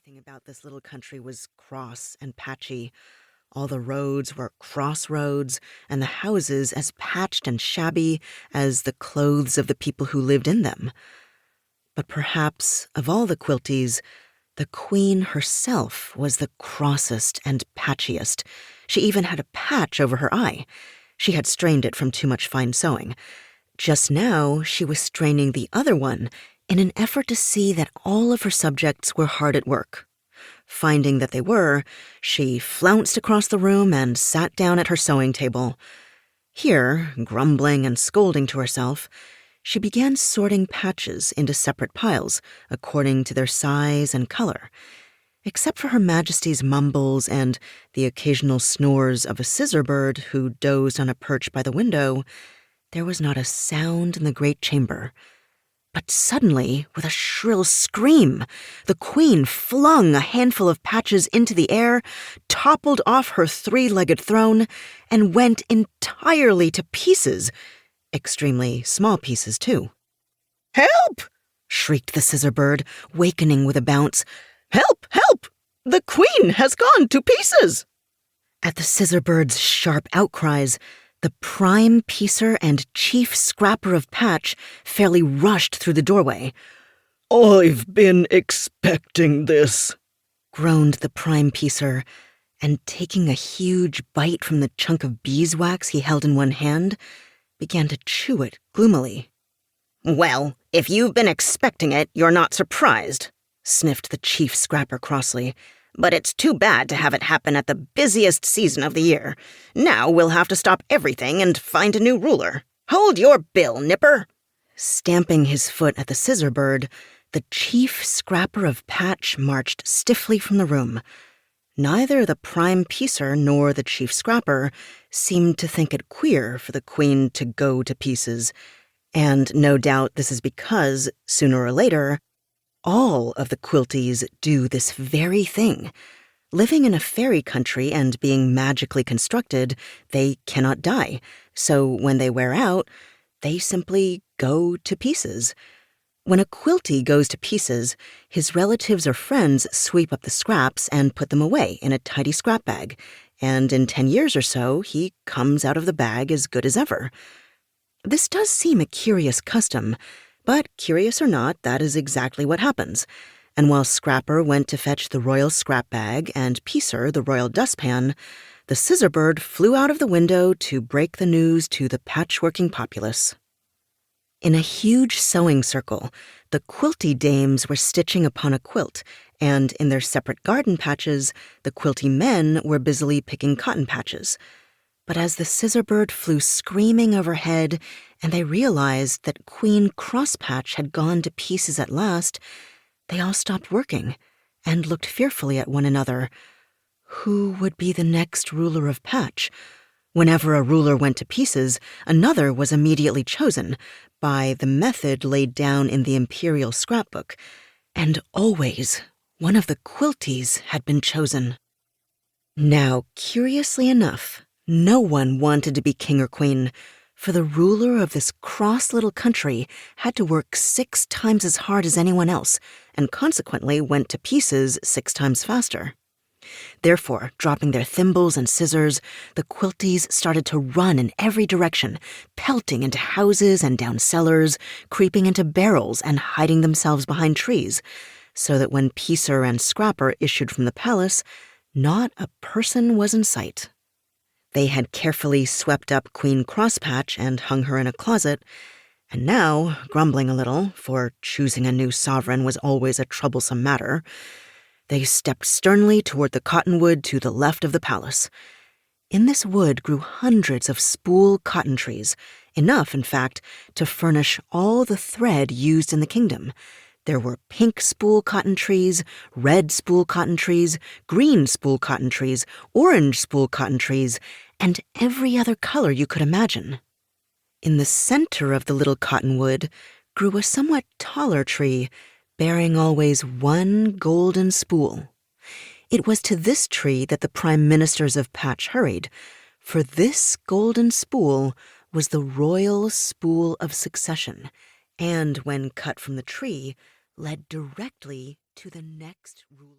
Everything about this little country was cross and patchy. All the roads were crossroads, and the houses as patched and shabby as the clothes of the people who lived in them. But perhaps, of all the quilties, the queen herself was the crossest and patchiest. She even had a patch over her eye. She had strained it from too much fine sewing. Just now, she was straining the other one in an effort to see that all of her subjects were hard at work. Finding that they were, she flounced across the room and sat down at her sewing table. Here, grumbling and scolding to herself, she began sorting patches into separate piles according to their size and color. Except for Her Majesty's mumbles and the occasional snores of a scissor bird who dozed on a perch by the window, there was not a sound in the great chamber. But suddenly, with a shrill scream, the queen flung a handful of patches into the air, toppled off her three-legged throne, and went entirely to pieces. Extremely small pieces, too. "Help!" shrieked the scissor bird, wakening with a bounce. "Help! Help! The queen has gone to pieces!" At the scissor bird's sharp outcries, the prime piecer and chief scrapper of patch fairly rushed through the doorway. "I've been expecting this," groaned the prime piecer, and taking a huge bite from the chunk of beeswax he held in one hand, began to chew it gloomily. "Well, if you've been expecting it, you're not surprised," sniffed the chief scrapper crossly. "But it's too bad to have it happen at the busiest season of the year. Now we'll have to stop everything and find a new ruler. Hold your bill, Nipper!" Stamping his foot at the scissor bird, the chief scrapper of patch marched stiffly from the room. Neither the prime piecer nor the chief scrapper seemed to think it queer for the queen to go to pieces, and no doubt this is because, sooner or later, all of the quilties do this very thing. Living in a fairy country and being magically constructed, they cannot die, so when they wear out, they simply go to pieces. When a quilty goes to pieces, his relatives or friends sweep up the scraps and put them away in a tidy scrap bag, and in 10 years or so, he comes out of the bag as good as ever. This does seem a curious custom, but curious or not, that is exactly what happens. And while Scrapper went to fetch the royal scrap bag and Piecer the royal dustpan, the scissor bird flew out of the window to break the news to the patchworking populace. In a huge sewing circle, the quilty dames were stitching upon a quilt, and in their separate garden patches, the quilty men were busily picking cotton patches. But as the scissor bird flew screaming overhead, and they realized that Queen Crosspatch had gone to pieces at last, they all stopped working and looked fearfully at one another. Who would be the next ruler of Patch? Whenever a ruler went to pieces, another was immediately chosen by the method laid down in the imperial scrapbook, and always one of the quilties had been chosen. Now, curiously enough, no one wanted to be king or queen, for the ruler of this cross little country had to work 6 times as hard as anyone else, and consequently went to pieces 6 times faster. Therefore, dropping their thimbles and scissors, the quilties started to run in every direction, pelting into houses and down cellars, creeping into barrels and hiding themselves behind trees, so that when Piecer and Scrapper issued from the palace, not a person was in sight. They had carefully swept up Queen Crosspatch and hung her in a closet, and now, grumbling a little, for choosing a new sovereign was always a troublesome matter, they stepped sternly toward the cottonwood to the left of the palace. In this wood grew hundreds of spool cotton trees, enough, in fact, to furnish all the thread used in the kingdom. There were pink spool cotton trees, red spool cotton trees, green spool cotton trees, orange spool cotton trees, and every other color you could imagine. In the center of the little cottonwood grew a somewhat taller tree, bearing always one golden spool. It was to this tree that the prime ministers of Patch hurried, for this golden spool was the royal spool of succession, and when cut from the tree, led directly to the next ruler.